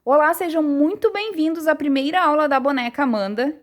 Olá, sejam muito bem-vindos à primeira aula da boneca Amanda.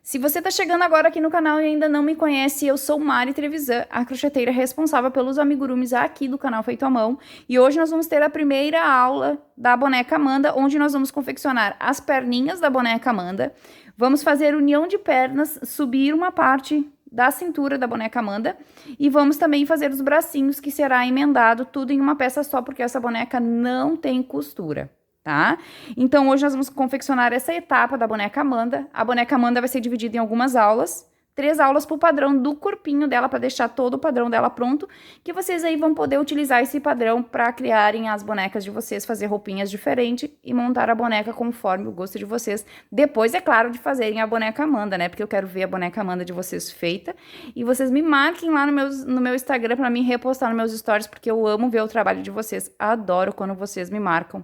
Se você está chegando agora aqui no canal e ainda não me conhece, eu sou Mari Trevisan, a crocheteira responsável pelos amigurumis aqui do canal Feito à Mão. E hoje nós vamos ter a primeira aula da boneca Amanda, onde nós vamos confeccionar as perninhas da boneca Amanda. Vamos fazer união de pernas, subir uma parte da cintura da boneca Amanda e vamos também fazer os bracinhos, que será emendado tudo em uma peça só, porque essa boneca não tem costura. Tá? Então, hoje nós vamos confeccionar essa etapa da boneca Amanda. A boneca Amanda vai ser dividida em algumas aulas, 3 aulas para o padrão do corpinho dela, para deixar todo o padrão dela pronto, que vocês aí vão poder utilizar esse padrão para criarem as bonecas de vocês, fazer roupinhas diferentes e montar a boneca conforme o gosto de vocês. Depois, é claro, de fazerem a boneca Amanda, né? Porque eu quero ver a boneca Amanda de vocês feita. E vocês me marquem lá no meu Instagram para mim repostar nos meus stories, porque eu amo ver o trabalho de vocês. Adoro quando vocês me marcam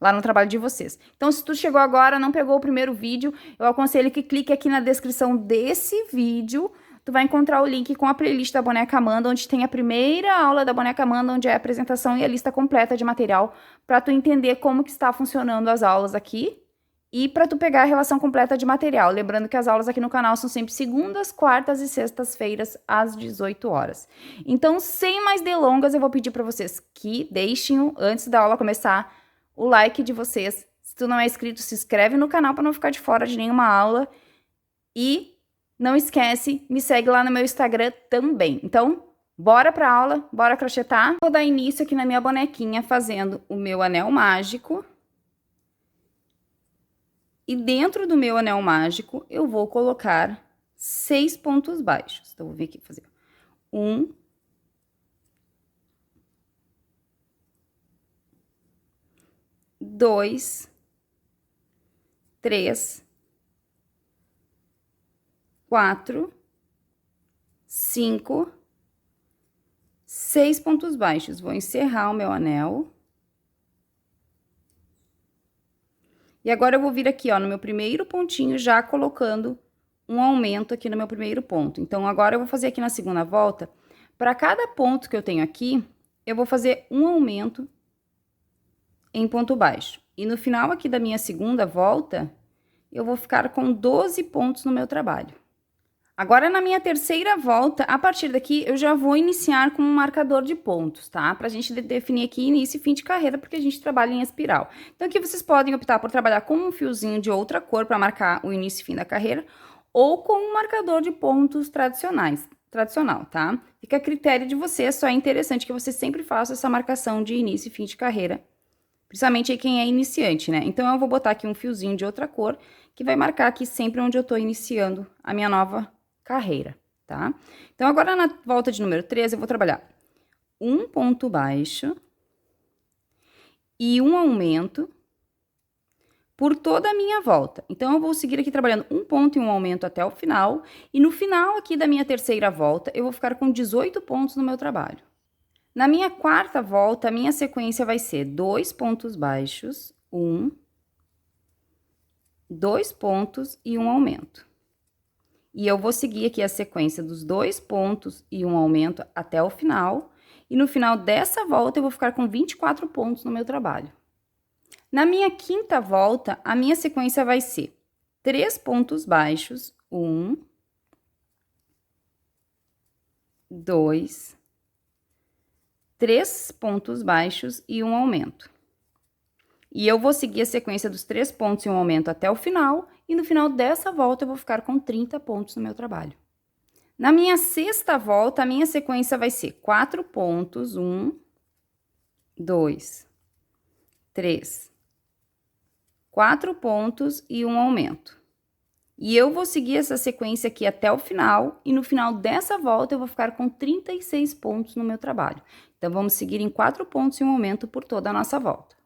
lá no trabalho de vocês. Então, se tu chegou agora, não pegou o primeiro vídeo, eu aconselho que clique aqui na descrição desse vídeo. Tu vai encontrar o link com a playlist da boneca Amanda, onde tem a primeira aula da boneca Amanda, onde é a apresentação e a lista completa de material, para tu entender como que está funcionando as aulas aqui e para tu pegar a relação completa de material. Lembrando que as aulas aqui no canal são sempre segundas, quartas e sextas-feiras, às 18 horas. Então, sem mais delongas, eu vou pedir para vocês que deixem, antes da aula começar, o like de vocês. Se tu não é inscrito, se inscreve no canal para não ficar de fora de nenhuma aula. E não esquece, me segue lá no meu Instagram também. Então, bora pra aula, bora crochetar. Vou dar início aqui na minha bonequinha fazendo o meu anel mágico. E dentro do meu anel mágico, eu vou colocar 6 pontos baixos. Então, vou vir aqui fazer 1, 2, 3, 4, 5, 6 pontos baixos. Vou encerrar o meu anel. E agora eu vou vir aqui, ó, no meu primeiro pontinho, já colocando um aumento aqui no meu primeiro ponto. Então, agora eu vou fazer aqui na segunda volta, para cada ponto que eu tenho aqui, eu vou fazer um aumento em ponto baixo. E no final aqui da minha segunda volta, eu vou ficar com 12 pontos no meu trabalho. Agora, na minha terceira volta, a partir daqui, eu já vou iniciar com um marcador de pontos, tá? Pra gente definir aqui início e fim de carreira, porque a gente trabalha em espiral. Então, aqui vocês podem optar por trabalhar com um fiozinho de outra cor para marcar o início e fim da carreira, ou com um marcador de pontos tradicional, tá? Fica a critério de vocês, só é interessante que vocês sempre façam essa marcação de início e fim de carreira, principalmente aí quem é iniciante, né? Então, eu vou botar aqui um fiozinho de outra cor, que vai marcar aqui sempre onde eu tô iniciando a minha nova carreira, tá? Então, agora na volta de número 13, eu vou trabalhar um ponto baixo e um aumento por toda a minha volta. Então, eu vou seguir aqui trabalhando um ponto e um aumento até o final, e no final aqui da minha terceira volta, eu vou ficar com 18 pontos no meu trabalho. Na minha quarta volta, a minha sequência vai ser 2 pontos baixos, 1, 2 pontos e um aumento. E eu vou seguir aqui a sequência dos 2 pontos e um aumento até o final. E no final dessa volta, eu vou ficar com 24 pontos no meu trabalho. Na minha quinta volta, a minha sequência vai ser 3 pontos baixos, 1, 2, 3 pontos baixos e um aumento. E eu vou seguir a sequência dos 3 pontos e um aumento até o final, e no final dessa volta eu vou ficar com 30 pontos no meu trabalho. Na minha sexta volta, a minha sequência vai ser 4 pontos, 1, 2, 3, 4 pontos e um aumento. E eu vou seguir essa sequência aqui até o final, e no final dessa volta eu vou ficar com 36 pontos no meu trabalho. Então, vamos seguir em 4 pontos e um aumento por toda a nossa volta.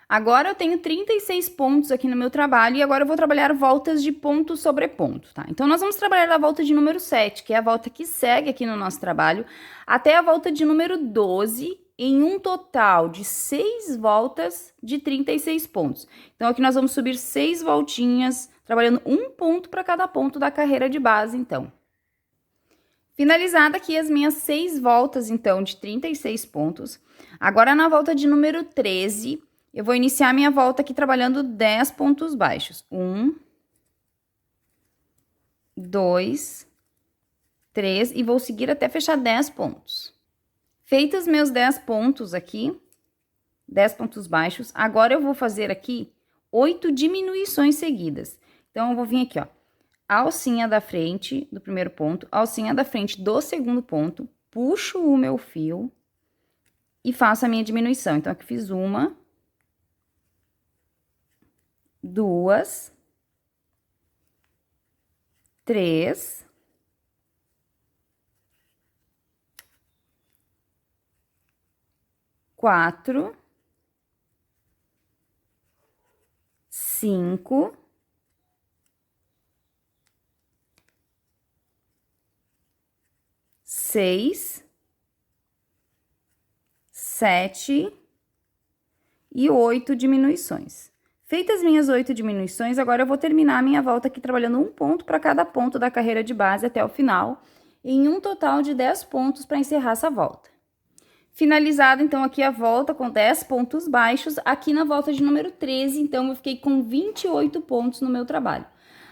Agora, eu tenho 36 pontos aqui no meu trabalho, e agora eu vou trabalhar voltas de ponto sobre ponto, tá? Então, nós vamos trabalhar a volta de número 7, que é a volta que segue aqui no nosso trabalho, até a volta de número 12, em um total de 6 voltas de 36 pontos. Então, aqui nós vamos subir 6 voltinhas, trabalhando um ponto para cada ponto da carreira de base, então. Finalizada aqui as minhas 6 voltas, então, de 36 pontos. Agora, na volta de número 13, Eu vou iniciar minha volta aqui trabalhando 10 pontos baixos. 1, 2, 3 e vou seguir até fechar 10 pontos. Feitos meus 10 pontos aqui, 10 pontos baixos, agora eu vou fazer aqui 8 diminuições seguidas. Então, eu vou vir aqui, ó, alcinha da frente do primeiro ponto, alcinha da frente do segundo ponto, puxo o meu fio e faço a minha diminuição. Então, aqui fiz 1, 2, 3, 4, 5, 6, 7 e 8 diminuições. Feitas minhas 8 diminuições, agora eu vou terminar a minha volta aqui trabalhando um ponto para cada ponto da carreira de base até o final, em um total de 10 pontos para encerrar essa volta. Finalizado, então, aqui a volta com 10 pontos baixos, aqui na volta de número 13, então, eu fiquei com 28 pontos no meu trabalho.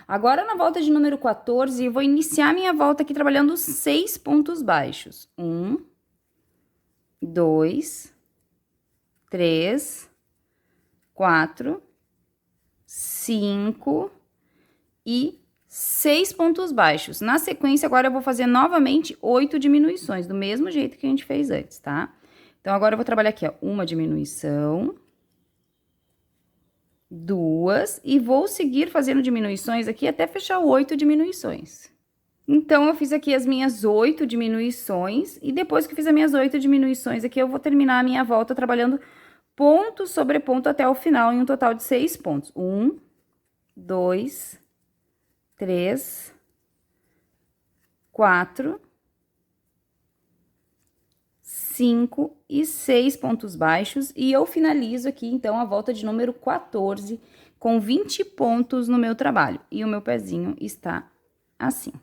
Agora, na volta de número 14, eu vou iniciar minha volta aqui trabalhando 6 pontos baixos. 1, 2, 3, 4, 5 e 6 pontos baixos. Na sequência, agora eu vou fazer novamente 8 diminuições, do mesmo jeito que a gente fez antes, tá? Então, agora eu vou trabalhar aqui, ó, uma diminuição, 2, e vou seguir fazendo diminuições aqui até fechar 8 diminuições. Então, eu fiz aqui as minhas 8 diminuições, e depois que fiz as minhas 8 diminuições aqui, eu vou terminar a minha volta trabalhando ponto sobre ponto até o final, em um total de 6 pontos. 1, 2, 3, 4, 5 e 6 pontos baixos, e eu finalizo aqui, então, a volta de número 14, com 20 pontos no meu trabalho, e o meu pezinho está assim,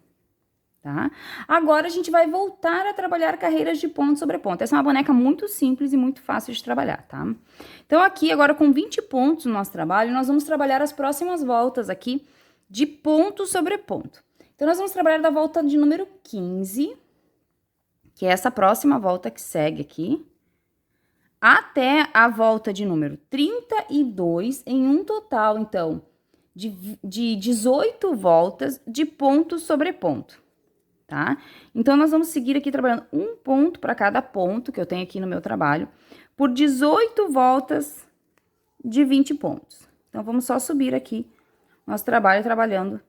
tá? Agora, a gente vai voltar a trabalhar carreiras de ponto sobre ponto. Essa é uma boneca muito simples e muito fácil de trabalhar, tá? Então, aqui, agora, com 20 pontos no nosso trabalho, nós vamos trabalhar as próximas voltas aqui de ponto sobre ponto. Então, nós vamos trabalhar da volta de número 15, que é essa próxima volta que segue aqui, até a volta de número 32, em um total, então, de 18 voltas de ponto sobre ponto, tá? Então, nós vamos seguir aqui trabalhando um ponto para cada ponto que eu tenho aqui no meu trabalho, por 18 voltas de 20 pontos. Então, vamos só subir aqui nosso trabalho trabalhando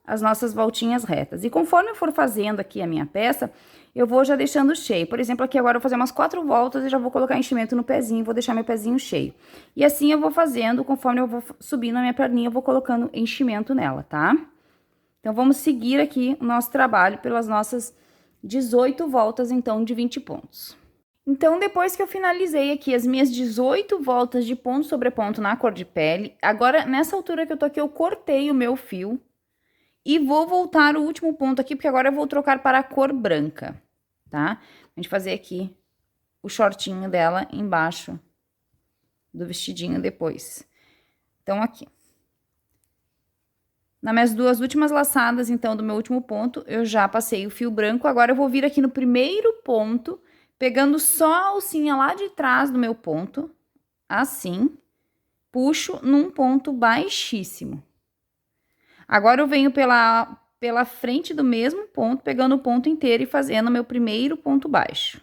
as nossas voltinhas retas. E conforme eu for fazendo aqui a minha peça, eu vou já deixando cheio. Por exemplo, aqui agora eu vou fazer umas 4 voltas e já vou colocar enchimento no pezinho, vou deixar meu pezinho cheio. E assim eu vou fazendo, conforme eu vou subindo a minha perninha, eu vou colocando enchimento nela, tá? Então, vamos seguir aqui o nosso trabalho pelas nossas 18 voltas, então, de 20 pontos. Então, depois que eu finalizei aqui as minhas 18 voltas de ponto sobre ponto na cor de pele, agora, nessa altura que eu tô aqui, eu cortei o meu fio e vou voltar o último ponto aqui, porque agora eu vou trocar para a cor branca, tá? A gente fazer aqui o shortinho dela embaixo do vestidinho depois. Então, aqui. Nas minhas 2 últimas laçadas, então, do meu último ponto, eu já passei o fio branco. Agora, eu vou vir aqui no primeiro ponto, pegando só a alcinha lá de trás do meu ponto, assim, puxo num ponto baixíssimo. Agora, eu venho pela frente do mesmo ponto, pegando o ponto inteiro e fazendo o meu primeiro ponto baixo.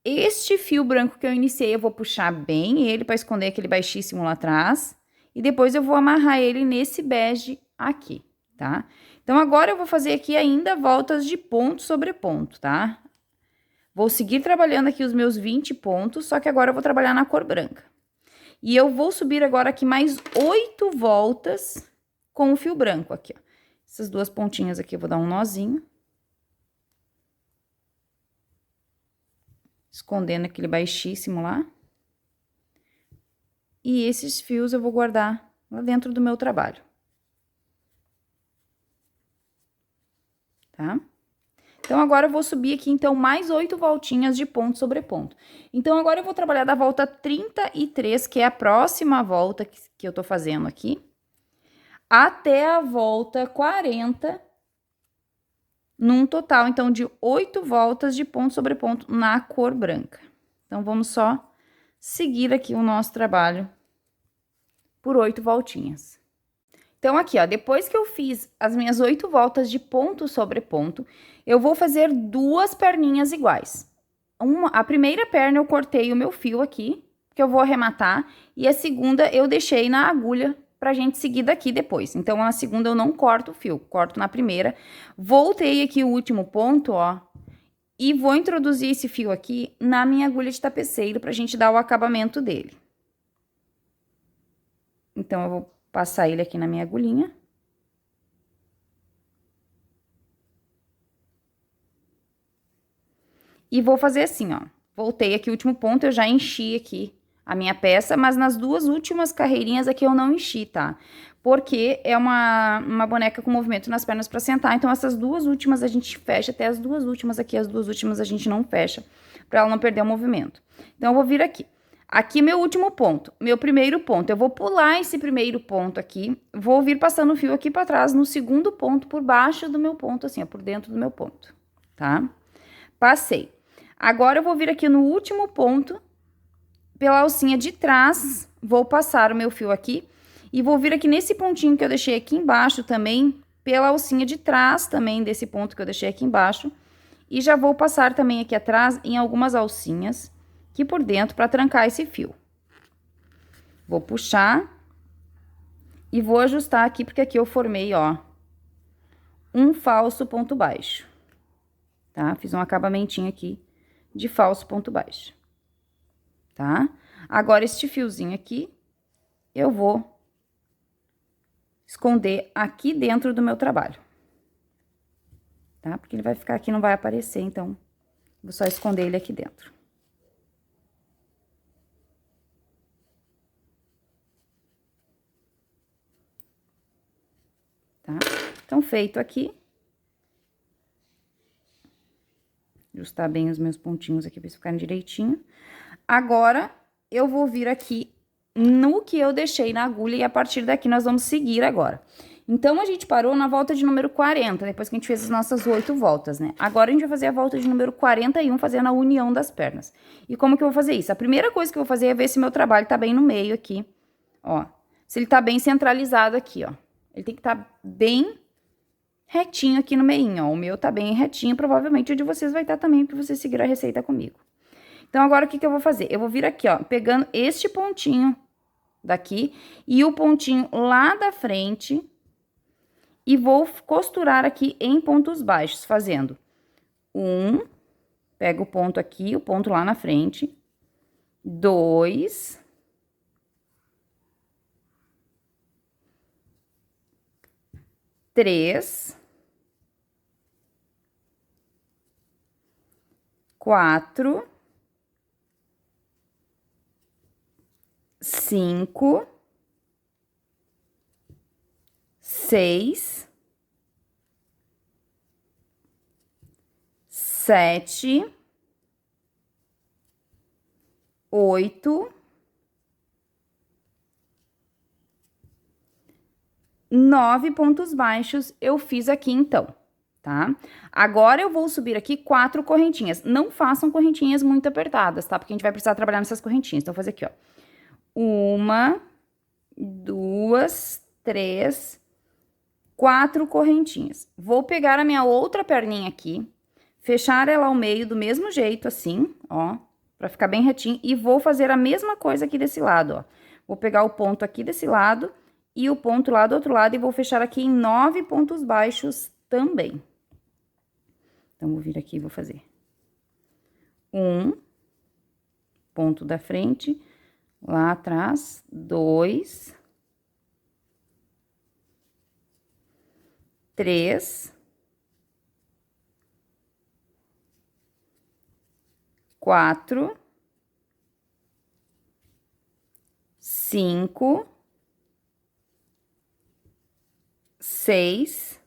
Este fio branco que eu iniciei, eu vou puxar bem ele para esconder aquele baixíssimo lá atrás. E depois eu vou amarrar ele nesse bege aqui, tá? Então, agora eu vou fazer aqui ainda voltas de ponto sobre ponto, tá? Vou seguir trabalhando aqui os meus 20 pontos, só que agora eu vou trabalhar na cor branca. E eu vou subir agora aqui mais 8 voltas com o fio branco aqui, ó. Essas 2 pontinhas aqui eu vou dar um nozinho. Escondendo aquele baixíssimo lá. E esses fios eu vou guardar lá dentro do meu trabalho. Tá? Então, agora eu vou subir aqui, então, mais 8 voltinhas de ponto sobre ponto. Então, agora eu vou trabalhar da volta 33, que é a próxima volta que eu tô fazendo aqui, até a volta 40, num total, então, de 8 voltas de ponto sobre ponto na cor branca. Então, vamos só seguir aqui o nosso trabalho por 8 voltinhas. Então, aqui, ó, depois que eu fiz as minhas 8 voltas de ponto sobre ponto, eu vou fazer 2 perninhas iguais. A primeira perna eu cortei o meu fio aqui, que eu vou arrematar, e a segunda eu deixei na agulha pra gente seguir daqui depois. Então, na segunda eu não corto o fio, corto na primeira. Voltei aqui o último ponto, ó, e vou introduzir esse fio aqui na minha agulha de tapeceiro pra gente dar o acabamento dele. Então, eu vou passar ele aqui na minha agulhinha. E vou fazer assim, ó. Voltei aqui o último ponto, eu já enchi aqui a minha peça, mas nas 2 últimas carreirinhas aqui eu não enchi, tá? Porque é uma boneca com movimento nas pernas pra sentar, então essas 2 últimas a gente fecha, até as 2 últimas aqui, as 2 últimas a gente não fecha, pra ela não perder o movimento. Então, eu vou vir aqui. Aqui, meu último ponto, meu primeiro ponto. Eu vou pular esse primeiro ponto aqui, vou vir passando o fio aqui pra trás, no segundo ponto, por baixo do meu ponto, assim, ó, por dentro do meu ponto, tá? Passei. Agora, eu vou vir aqui no último ponto, pela alcinha de trás, vou passar o meu fio aqui, e vou vir aqui nesse pontinho que eu deixei aqui embaixo também, pela alcinha de trás também desse ponto que eu deixei aqui embaixo, e já vou passar também aqui atrás em algumas alcinhas, aqui por dentro, para trancar esse fio. Vou puxar e vou ajustar aqui, porque aqui eu formei, ó, um falso ponto baixo, tá? Fiz um acabamentinho aqui de falso ponto baixo, tá? Agora, este fiozinho aqui, eu vou esconder aqui dentro do meu trabalho, tá? Porque ele vai ficar aqui, não vai aparecer, então, vou só esconder ele aqui dentro. Tá? Então, feito aqui. Ajustar bem os meus pontinhos aqui pra eles ficarem direitinho. Agora, eu vou vir aqui no que eu deixei na agulha e a partir daqui nós vamos seguir agora. Então, a gente parou na volta de número 40, depois que a gente fez as nossas 8 voltas, né? Agora, a gente vai fazer a volta de número 41, fazendo a união das pernas. E como que eu vou fazer isso? A primeira coisa que eu vou fazer é ver se meu trabalho tá bem no meio aqui, ó. Se ele tá bem centralizado aqui, ó. Ele tem que estar bem retinho aqui no meinho, ó. O meu tá bem retinho, provavelmente o de vocês vai estar também, pra você seguir a receita comigo. Então, agora, o que que eu vou fazer? Eu vou vir aqui, ó, pegando este pontinho daqui e o pontinho lá da frente e vou costurar aqui em pontos baixos, fazendo pego o ponto aqui, o ponto lá na frente, 2, 3, 4, 5, 6, 7, 8, 9 pontos baixos eu fiz aqui, então, tá? Agora, eu vou subir aqui 4 correntinhas. Não façam correntinhas muito apertadas, tá? Porque a gente vai precisar trabalhar nessas correntinhas. Então, vou fazer aqui, ó. 1, 2, 3, 4 correntinhas. Vou pegar a minha outra perninha aqui, fechar ela ao meio do mesmo jeito, assim, ó, pra ficar bem retinho, e vou fazer a mesma coisa aqui desse lado, ó. Vou pegar o ponto aqui desse lado e o ponto lá do outro lado e vou fechar aqui em 9 pontos baixos também. Então, vou vir aqui e vou fazer 1, ponto da frente, lá atrás, 2, 3, 4, 5, 6,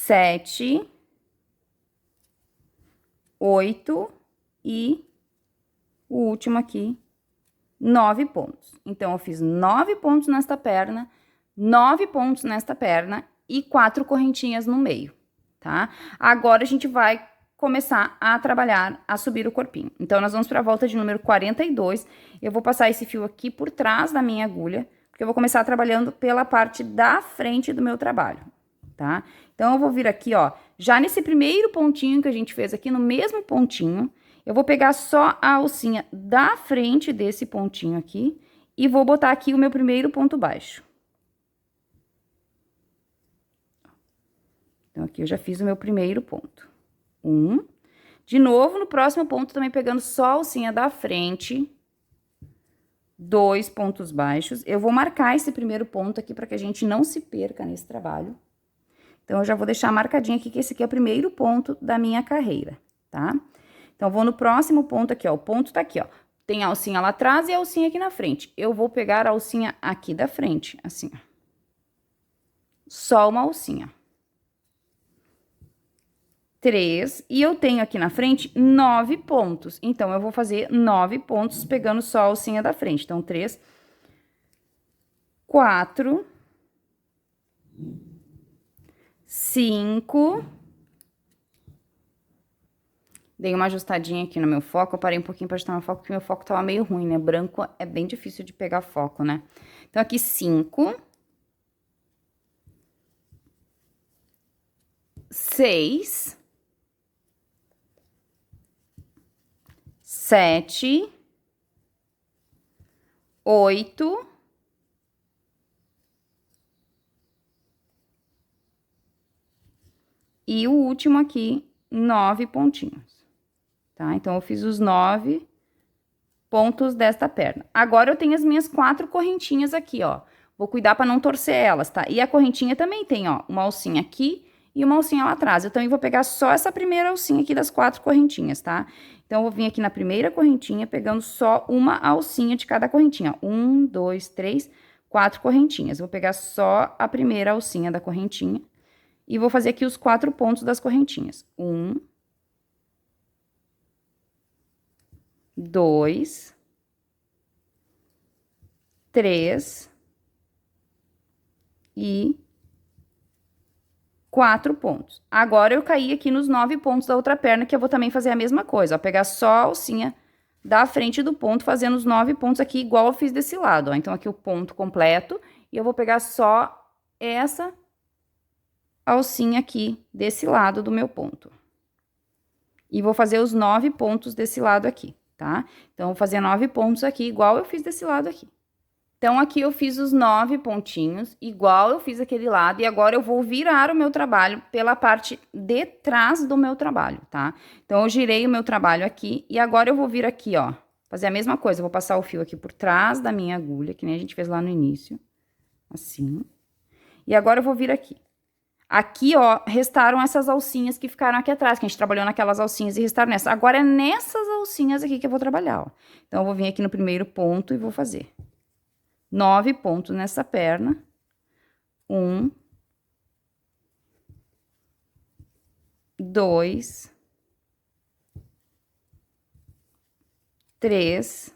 7, 8 e o último aqui, 9 pontos. Então, eu fiz 9 pontos nesta perna, 9 pontos nesta perna e 4 correntinhas no meio, tá? Agora, a gente vai começar a trabalhar, a subir o corpinho. Então, nós vamos para a volta de número 42. Eu vou passar esse fio aqui por trás da minha agulha, porque eu vou começar trabalhando pela parte da frente do meu trabalho, tá? Então, eu vou vir aqui, ó, já nesse primeiro pontinho que a gente fez aqui, no mesmo pontinho, eu vou pegar só a alcinha da frente desse pontinho aqui e vou botar aqui o meu primeiro ponto baixo. Então, aqui eu já fiz o meu primeiro ponto. De novo, no próximo ponto, também pegando só a alcinha da frente, 2 pontos baixos. Eu vou marcar esse primeiro ponto aqui para que a gente não se perca nesse trabalho. Então, eu já vou deixar marcadinho aqui que esse aqui é o primeiro ponto da minha carreira, tá? Então, vou no próximo ponto aqui, ó. O ponto tá aqui, ó. Tem a alcinha lá atrás e a alcinha aqui na frente. Eu vou pegar a alcinha aqui da frente, assim, ó. Só uma alcinha. 3, e eu tenho aqui na frente 9 pontos. Então, eu vou fazer 9 pontos pegando só a alcinha da frente. Então, 3, 4, 5. Dei uma ajustadinha aqui no meu foco, eu parei um pouquinho para ajustar meu foco, porque meu foco tava meio ruim, né? Branco é bem difícil de pegar foco, né? Então, aqui 5, 6, 7, 8, e o último aqui, 9 pontinhos. Tá? Então, eu fiz os 9 pontos desta perna. Agora, eu tenho as minhas 4 correntinhas aqui, ó. Vou cuidar para não torcer elas, tá? E a correntinha também tem, ó, uma alcinha aqui e uma alcinha lá atrás. Eu também vou pegar só essa primeira alcinha aqui das 4 correntinhas, tá? Então, eu vou vir aqui na primeira correntinha, pegando só uma alcinha de cada correntinha. 1, 2, 3, 4 correntinhas. Vou pegar só a primeira alcinha da correntinha e vou fazer aqui os 4 pontos das correntinhas. 1, 2, 3 e 4 pontos. Agora, eu caí aqui nos 9 pontos da outra perna, que eu vou também fazer a mesma coisa, ó. Pegar só a alcinha da frente do ponto, fazendo os 9 pontos aqui, igual eu fiz desse lado, ó. Então, aqui o ponto completo, e eu vou pegar só essa alcinha aqui, desse lado do meu ponto. E vou fazer os 9 pontos desse lado aqui, tá? Então, vou fazer 9 pontos aqui, igual eu fiz desse lado aqui. Então, aqui eu fiz os 9 pontinhos, igual eu fiz aquele lado, e agora eu vou virar o meu trabalho pela parte de trás do meu trabalho, tá? Então, eu girei o meu trabalho aqui, e agora eu vou vir aqui, ó, fazer a mesma coisa. Eu vou passar o fio aqui por trás da minha agulha, que nem a gente fez lá no início, assim. E agora eu vou vir aqui. Aqui, ó, restaram essas alcinhas que ficaram aqui atrás, que a gente trabalhou naquelas alcinhas e restaram nessas. Agora, é nessas alcinhas aqui que eu vou trabalhar, ó. Então, eu vou vir aqui no primeiro ponto e vou fazer 9 pontos nessa perna. 1, 2, 3,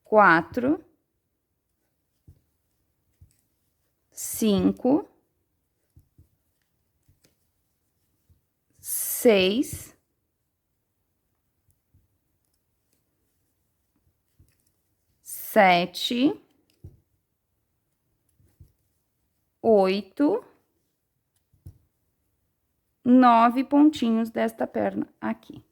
4, 5, 6, 7, 8, 9 pontinhos desta perna aqui.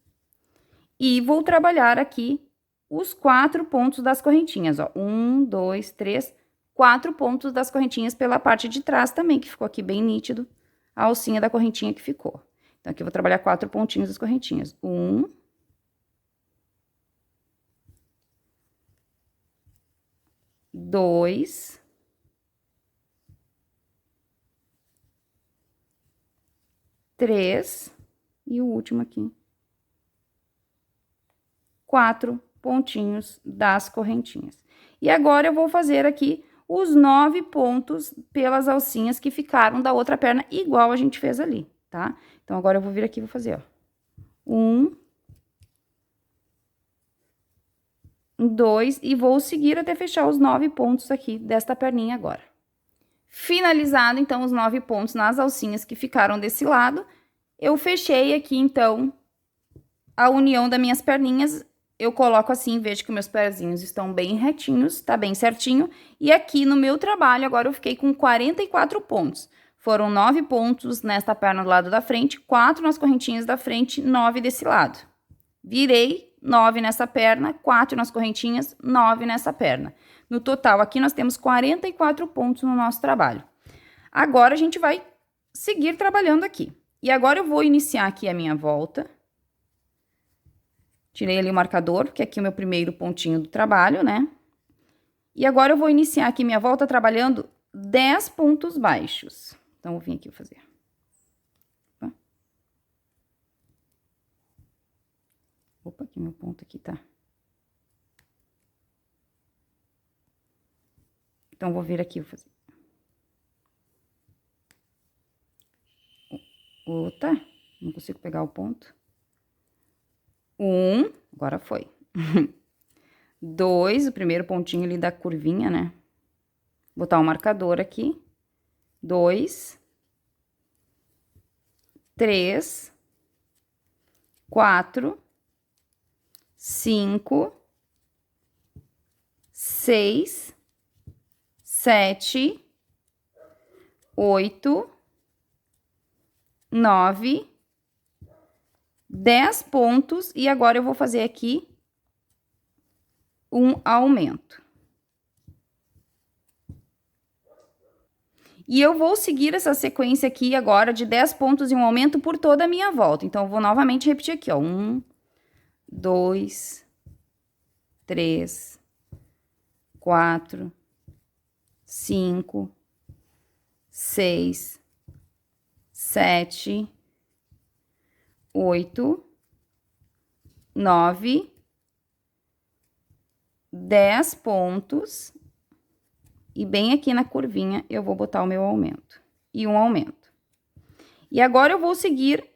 E vou trabalhar aqui os 4 pontos das correntinhas, ó. 1, 2, 3, 4 pontos das correntinhas pela parte de trás também, que ficou aqui bem nítido a alcinha da correntinha que ficou. Então, aqui eu vou trabalhar 4 pontinhos das correntinhas. 1, 2, 3 e o último aqui. 4 pontinhos das correntinhas. E agora, eu vou fazer aqui os 9 pontos pelas alcinhas que ficaram da outra perna, igual a gente fez ali, tá? Então, agora eu vou vir aqui e vou fazer, ó. 1, 2, e vou seguir até fechar os 9 pontos aqui desta perninha agora. Finalizado, então, os 9 pontos nas alcinhas que ficaram desse lado, eu fechei aqui, então, a união das minhas perninhas. Eu coloco assim, vejo que meus pezinhos estão bem retinhos, tá bem certinho. E aqui no meu trabalho, agora eu fiquei com 44 pontos. Foram 9 pontos nesta perna do lado da frente, 4 nas correntinhas da frente, 9 desse lado. Virei 9 nessa perna, 4 nas correntinhas, 9 nessa perna. No total, aqui nós temos 44 pontos no nosso trabalho. Agora, a gente vai seguir trabalhando aqui. E agora, eu vou iniciar aqui a minha volta. Tirei ali o marcador, que é aqui o meu primeiro pontinho do trabalho, né? E agora, eu vou iniciar aqui minha volta trabalhando 10 pontos baixos. Então, vou vir aqui fazer. Opa, aqui meu ponto aqui tá. Então, vou vir aqui, vou fazer. Outra, não consigo pegar o ponto. 1, agora foi. 2, o primeiro pontinho ali da curvinha, né? Botar um marcador aqui. 2, 3, 4, 5, 6, 7, 8, 9, 10 pontos, e agora eu vou fazer aqui um aumento. E eu vou seguir essa sequência aqui agora de 10 pontos e um aumento por toda a minha volta. Então, eu vou novamente repetir aqui, ó. 1, 2, 3, 4, 5, 6, 7, 8, 9, 10 pontos. E bem aqui na curvinha, eu vou botar o meu aumento. E um aumento. E agora, eu vou seguir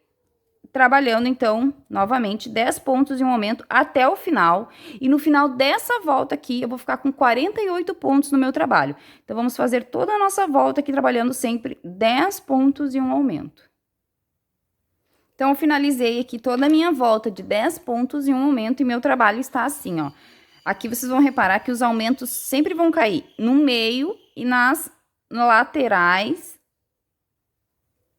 trabalhando, então, novamente, 10 pontos e um aumento até o final. E no final dessa volta aqui, eu vou ficar com 48 pontos no meu trabalho. Então, vamos fazer toda a nossa volta aqui, trabalhando sempre 10 pontos e um aumento. Então, eu finalizei aqui toda a minha volta de 10 pontos e um aumento, e meu trabalho está assim, ó. Aqui vocês vão reparar que os aumentos sempre vão cair no meio e nas laterais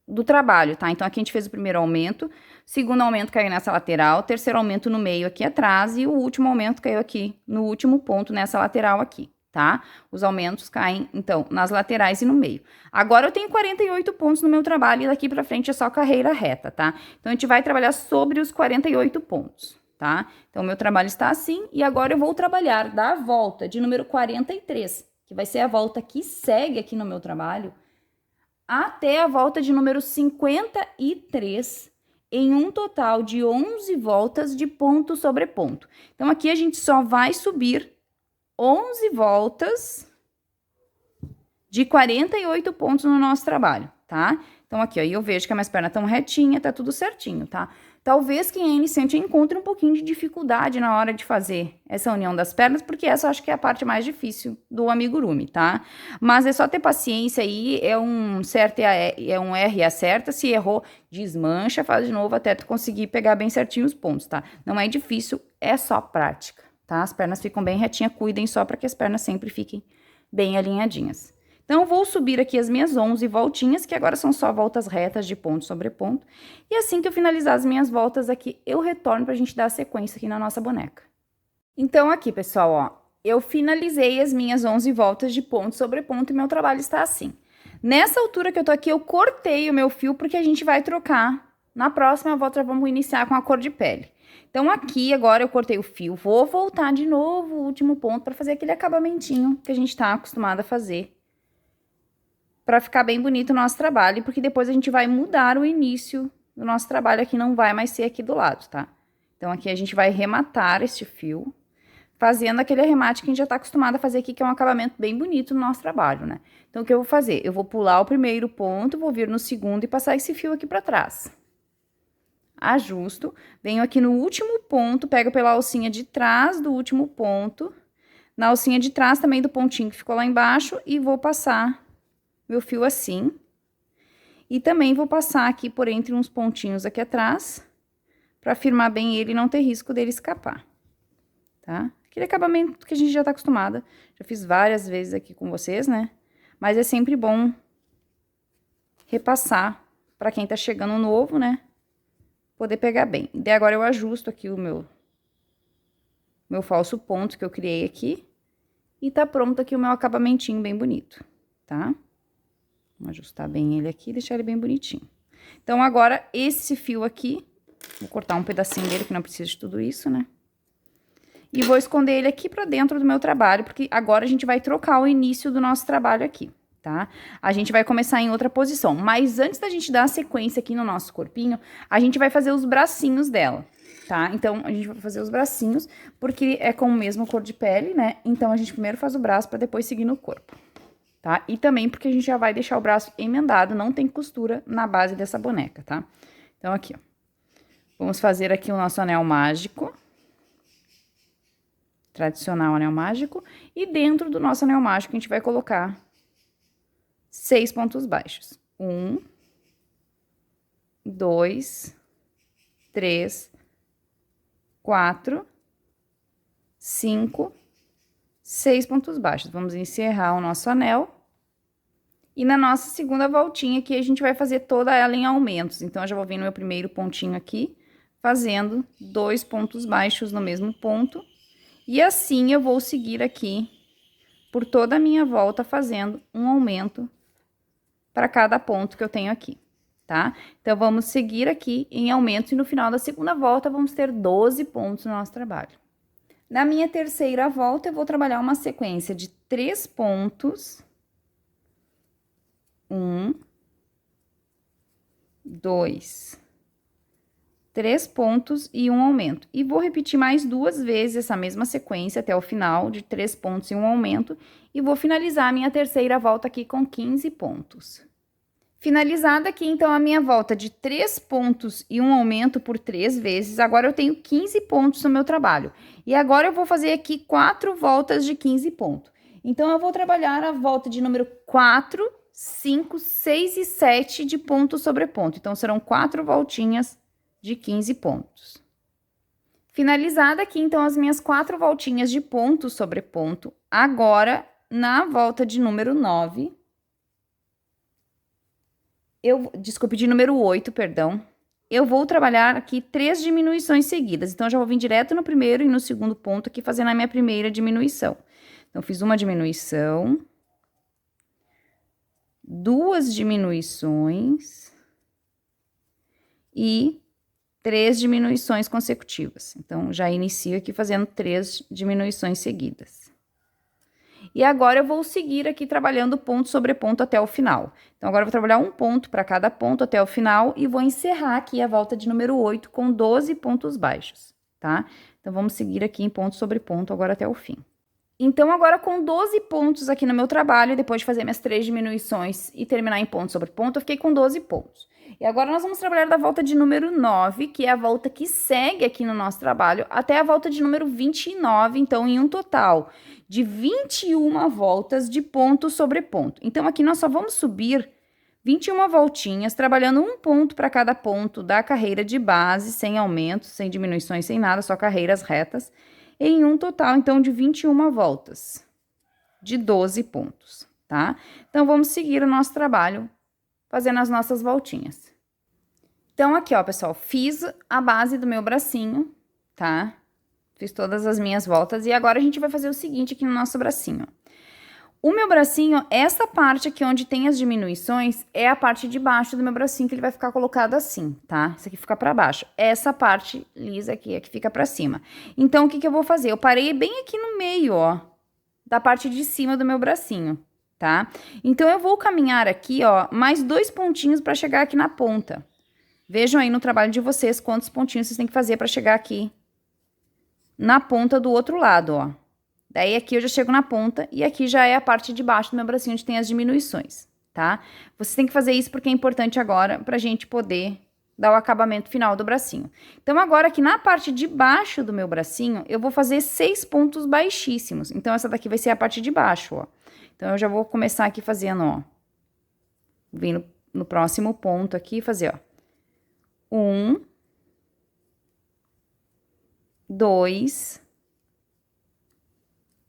do trabalho, tá? Então, aqui a gente fez o primeiro aumento, segundo aumento caiu nessa lateral, terceiro aumento no meio aqui atrás, e o último aumento caiu aqui no último ponto nessa lateral aqui, tá? Os aumentos caem, então, nas laterais e no meio. Agora, eu tenho 48 pontos no meu trabalho, e daqui pra frente é só carreira reta, tá? Então, a gente vai trabalhar sobre os 48 pontos. Tá? Então, meu trabalho está assim, e agora eu vou trabalhar da volta de número 43, que vai ser a volta que segue aqui no meu trabalho, até a volta de número 53, em um total de 11 voltas de ponto sobre ponto. Então, aqui a gente só vai subir 11 voltas de 48 pontos no nosso trabalho, tá? Então, aqui, ó, eu vejo que as minhas pernas estão retinhas, tá tudo certinho, tá? Talvez quem é iniciante encontre um pouquinho de dificuldade na hora de fazer essa união das pernas, porque essa eu acho que é a parte mais difícil do amigurumi, tá? Mas é só ter paciência aí, é um erro e acerta, se errou, desmancha, faz de novo até tu conseguir pegar bem certinho os pontos, tá? Não é difícil, é só prática, tá? As pernas ficam bem retinhas, cuidem só para que as pernas sempre fiquem bem alinhadinhas. Então, eu vou subir aqui as minhas 11 voltinhas, que agora são só voltas retas de ponto sobre ponto. E assim que eu finalizar as minhas voltas aqui, eu retorno pra gente dar a sequência aqui na nossa boneca. Então, aqui, pessoal, ó, eu finalizei as minhas 11 voltas de ponto sobre ponto e meu trabalho está assim. Nessa altura que eu tô aqui, eu cortei o meu fio, porque a gente vai trocar. Na próxima volta, vamos iniciar com a cor de pele. Então, aqui, agora eu cortei o fio, vou voltar de novo o último ponto para fazer aquele acabamentinho que a gente tá acostumado a fazer, para ficar bem bonito o nosso trabalho, porque depois a gente vai mudar o início do nosso trabalho aqui, não vai mais ser aqui do lado, tá? Então, aqui a gente vai rematar este fio, fazendo aquele arremate que a gente já tá acostumado a fazer aqui, que é um acabamento bem bonito no nosso trabalho, né? Então, o que eu vou fazer? Eu vou pular o primeiro ponto, vou vir no segundo e passar esse fio aqui pra trás. Ajusto, venho aqui no último ponto, pego pela alcinha de trás do último ponto, na alcinha de trás também do pontinho que ficou lá embaixo, e vou passar meu fio assim. E também vou passar aqui por entre uns pontinhos aqui atrás, pra firmar bem ele e não ter risco dele escapar, tá? Aquele acabamento que a gente já tá acostumada, já fiz várias vezes aqui com vocês, né? Mas é sempre bom repassar pra quem tá chegando novo, né? Poder pegar bem. E daí agora eu ajusto aqui o meu falso ponto que eu criei aqui. E tá pronto aqui o meu acabamentinho bem bonito, tá? Vamos ajustar bem ele aqui e deixar ele bem bonitinho. Então, agora, esse fio aqui, vou cortar um pedacinho dele, que não precisa de tudo isso, né? E vou esconder ele aqui pra dentro do meu trabalho, porque agora a gente vai trocar o início do nosso trabalho aqui, tá? A gente vai começar em outra posição, mas antes da gente dar a sequência aqui no nosso corpinho, a gente vai fazer os bracinhos dela, tá? Então, a gente vai fazer os bracinhos, porque é com o mesmo cor de pele, né? Então, a gente primeiro faz o braço pra depois seguir no corpo, tá? E também porque a gente já vai deixar o braço emendado, não tem costura na base dessa boneca, tá? Então, aqui, ó. Vamos fazer aqui o nosso anel mágico. Tradicional anel mágico. E dentro do nosso anel mágico, a gente vai colocar 6 pontos baixos. 1, 2, 3, 4, 5, 6 pontos baixos. Vamos encerrar o nosso anel. E na nossa segunda voltinha aqui, a gente vai fazer toda ela em aumentos. Então, eu já vou vir no meu primeiro pontinho aqui, fazendo 2 pontos baixos no mesmo ponto. E assim, eu vou seguir aqui por toda a minha volta, fazendo um aumento para cada ponto que eu tenho aqui, tá? Então, vamos seguir aqui em aumentos e no final da segunda volta, vamos ter 12 pontos no nosso trabalho. Na minha terceira volta, eu vou trabalhar uma sequência de 3 pontos. 1, 2, 3 pontos e um aumento. E vou repetir mais 2 vezes essa mesma sequência até o final, de 3 pontos e um aumento. E vou finalizar a minha terceira volta aqui com 15 pontos. Finalizada aqui, então, a minha volta de 3 pontos e um aumento por 3 vezes, agora eu tenho 15 pontos no meu trabalho. E agora eu vou fazer aqui 4 voltas de 15 pontos. Então, eu vou trabalhar a volta de número 4, 5, 6 e 7 de ponto sobre ponto. Então, serão 4 voltinhas de 15 pontos. Finalizada aqui, então, as minhas 4 voltinhas de ponto sobre ponto. Agora, na volta de número 9... Desculpe, de número 8, perdão. Eu vou trabalhar aqui 3 diminuições seguidas. Então, eu já vou vir direto no primeiro e no segundo ponto aqui, fazendo a minha primeira diminuição. Então, fiz uma diminuição, 2 diminuições e 3 diminuições consecutivas. Então, já inicio aqui fazendo 3 diminuições seguidas. E agora, eu vou seguir aqui trabalhando ponto sobre ponto até o final. Então, agora eu vou trabalhar um ponto para cada ponto até o final e vou encerrar aqui a volta de número 8 com 12 pontos baixos, tá? Então, vamos seguir aqui em ponto sobre ponto agora até o fim. Então, agora com 12 pontos aqui no meu trabalho, depois de fazer minhas 3 diminuições e terminar em ponto sobre ponto, eu fiquei com 12 pontos. E agora, nós vamos trabalhar da volta de número 9, que é a volta que segue aqui no nosso trabalho, até a volta de número 29, então, em um total de 21 voltas de ponto sobre ponto. Então, aqui nós só vamos subir 21 voltinhas, trabalhando um ponto para cada ponto da carreira de base, sem aumentos, sem diminuições, sem nada, só carreiras retas, em um total, então, de 21 voltas, de 12 pontos, tá? Então, vamos seguir o nosso trabalho, fazendo as nossas voltinhas. Então, aqui, ó, pessoal, fiz a base do meu bracinho, tá? Fiz todas as minhas voltas e agora a gente vai fazer o seguinte aqui no nosso bracinho. O meu bracinho, essa parte aqui onde tem as diminuições, é a parte de baixo do meu bracinho, que ele vai ficar colocado assim, tá? Isso aqui fica pra baixo. Essa parte lisa aqui é que fica pra cima. Então, o que que eu vou fazer? Eu parei bem aqui no meio, ó, da parte de cima do meu bracinho, tá? Então, eu vou caminhar aqui, ó, mais 2 pontinhos pra chegar aqui na ponta. Vejam aí no trabalho de vocês quantos pontinhos vocês têm que fazer pra chegar aqui na ponta do outro lado, ó. Daí aqui eu já chego na ponta e aqui já é a parte de baixo do meu bracinho onde tem as diminuições, tá? Você tem que fazer isso porque é importante agora pra gente poder dar o acabamento final do bracinho. Então, agora aqui na parte de baixo do meu bracinho, eu vou fazer 6 pontos baixíssimos. Então, essa daqui vai ser a parte de baixo, ó. Então, eu já vou começar aqui fazendo, ó. Vindo no próximo ponto aqui, fazer, ó. 1, 2,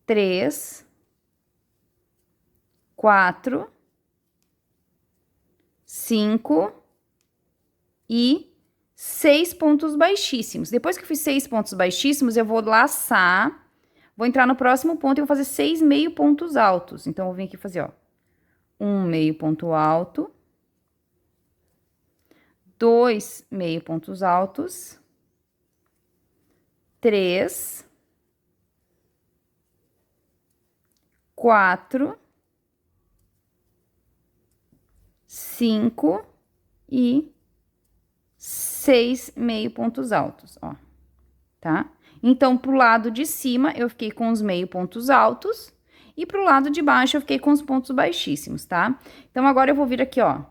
3, 4, 5 e 6 pontos baixíssimos. Depois que eu fiz 6 pontos baixíssimos, eu vou laçar, vou entrar no próximo ponto e vou fazer 6 meio pontos altos. Então, eu vou vir aqui fazer, ó, 1 meio ponto alto, 2 meio pontos altos, 3, 4, 5 e 6 meio pontos altos, ó, tá? Então, pro lado de cima, eu fiquei com os meio pontos altos e pro lado de baixo, eu fiquei com os pontos baixíssimos, tá? Então, agora eu vou vir aqui, ó,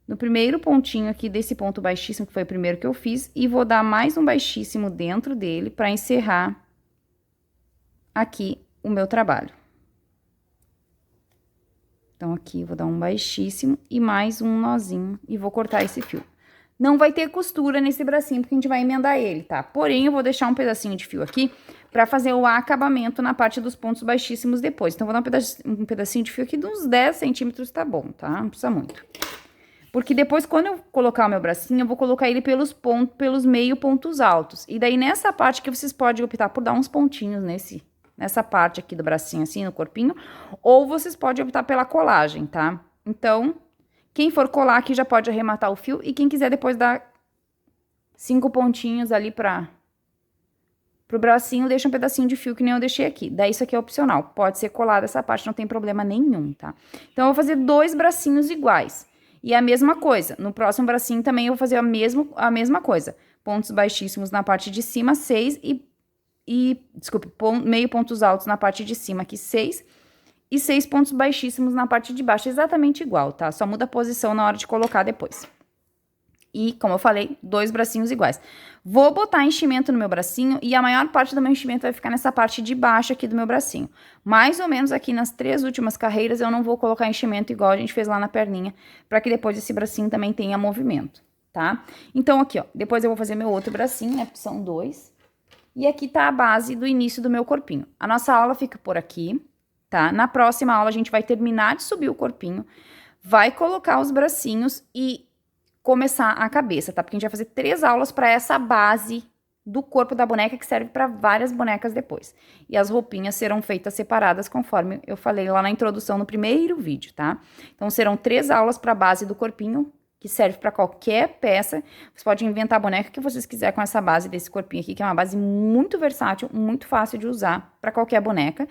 no primeiro pontinho aqui desse ponto baixíssimo, que foi o primeiro que eu fiz, e vou dar mais um baixíssimo dentro dele pra encerrar aqui o meu trabalho. Então, aqui, vou dar um baixíssimo e mais um nozinho e vou cortar esse fio. Não vai ter costura nesse bracinho, porque a gente vai emendar ele, tá? Porém, eu vou deixar um pedacinho de fio aqui pra fazer o acabamento na parte dos pontos baixíssimos depois. Então, vou dar um pedacinho de fio aqui de uns 10 centímetros, tá bom, tá? Não precisa muito. Porque depois, quando eu colocar o meu bracinho, eu vou colocar ele pelos meio pontos altos. E daí, nessa parte que vocês podem optar por dar uns pontinhos nessa parte aqui do bracinho, assim, no corpinho, ou vocês podem optar pela colagem, tá? Então, quem for colar aqui já pode arrematar o fio, e quem quiser depois dar 5 pontinhos ali pro bracinho, deixa um pedacinho de fio que nem eu deixei aqui. Daí, isso aqui é opcional, pode ser colado essa parte, não tem problema nenhum, tá? Então, eu vou fazer 2 bracinhos iguais. E a mesma coisa, no próximo bracinho também eu vou fazer a mesma coisa. Pontos baixíssimos na parte de cima, 6 desculpe, meio pontos altos na parte de cima aqui, 6. E 6 pontos baixíssimos na parte de baixo, exatamente igual, tá? Só muda a posição na hora de colocar depois. E, como eu falei, 2 bracinhos iguais. Vou botar enchimento no meu bracinho e a maior parte do meu enchimento vai ficar nessa parte de baixo aqui do meu bracinho. Mais ou menos aqui nas 3 últimas carreiras eu não vou colocar enchimento igual a gente fez lá na perninha, para que depois esse bracinho também tenha movimento, tá? Então, aqui, ó, depois eu vou fazer meu outro bracinho, né? São 2. E aqui tá a base do início do meu corpinho. A nossa aula fica por aqui, tá? Na próxima aula a gente vai terminar de subir o corpinho, vai colocar os bracinhos e começar a cabeça, tá? Porque a gente vai fazer 3 aulas para essa base do corpo da boneca, que serve para várias bonecas depois. E as roupinhas serão feitas separadas, conforme eu falei lá na introdução no primeiro vídeo, tá? Então, serão 3 aulas para a base do corpinho, que serve para qualquer peça. Você pode inventar a boneca que vocês quiserem com essa base desse corpinho aqui, que é uma base muito versátil, muito fácil de usar para qualquer boneca.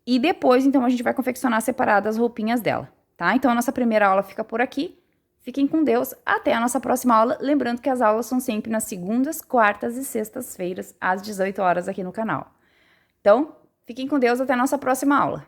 E depois, então, a gente vai confeccionar separadas as roupinhas dela, tá? Então, a nossa primeira aula fica por aqui. Fiquem com Deus, até a nossa próxima aula. Lembrando que as aulas são sempre nas segundas, quartas e sextas-feiras, às 18 horas aqui no canal. Então, fiquem com Deus, até a nossa próxima aula.